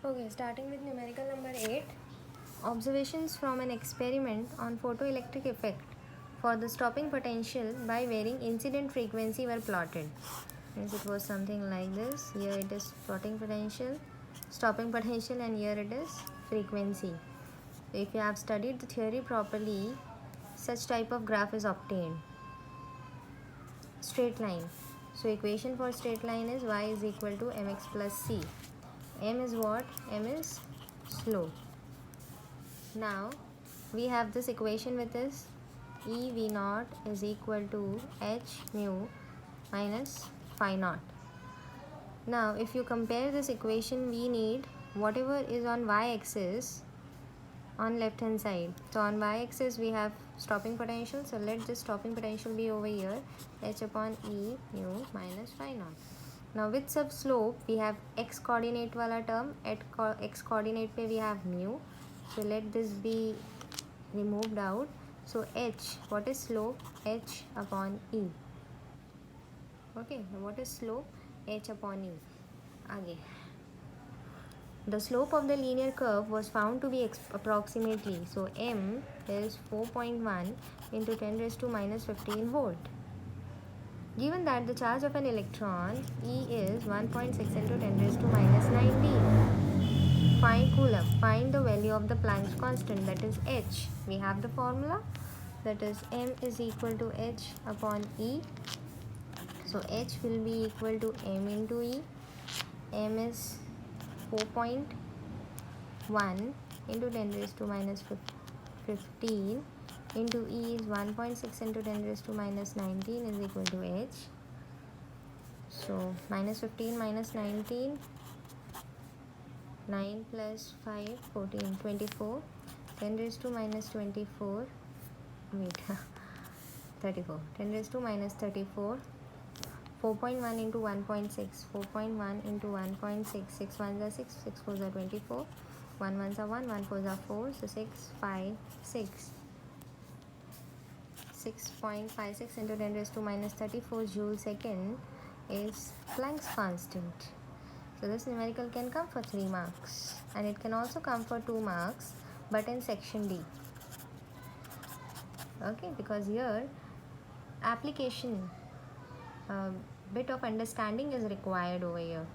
Okay, starting with numerical number 8. Observations from an experiment on photoelectric effect for the stopping potential by varying incident frequency were plotted. Means it was something like this. Here it is stopping potential, and here it is frequency. So if you have studied the theory properly, such type of graph is obtained. Straight line. So equation for straight line is y is equal to mx plus c. M is what? M is slope. Now we have this equation with us. E v naught is equal to h mu minus phi naught. Now if you compare this equation, we need whatever is on y-axis on left hand side. So on y-axis we have stopping potential. So let this stopping potential be over here, h upon e mu minus phi naught. Now with sub slope we have x coordinate wala term. At x coordinate pe we have mu. So let this be removed out. So h, what is slope? H upon e. Okay, now what is slope? H upon e. Again, the slope of the linear curve was found to be approximately, so m is 4.1 into 10 raised to minus 15 volt. Given that the charge of an electron E is 1.6 into 10 raised to minus 19. Find coulomb. Find the value of the Planck's constant, that is h. We have the formula, that is m is equal to h upon e. So h will be equal to m into e. M is 4.1 into 10 raised to minus 15 into e is 1.6 into 10 raised to minus 19 is equal to h. So minus 15 minus 19, 9 plus 5, 14, 24, 10 raised to minus 24, wait, 34, 10 raised to minus 34, 4.1 into 1.6, 4.1 into 1.6, 6 1s are 6, 6 4s are 24, 1 1s are 1, 1 4s are 4, so 6, 5, 6. 6.56 into 10 raised to minus 34 joule second is Planck's constant. So this numerical can come for 3 marks, and it can also come for 2 marks, but in section D. Okay, because here application, bit of understanding is required over here.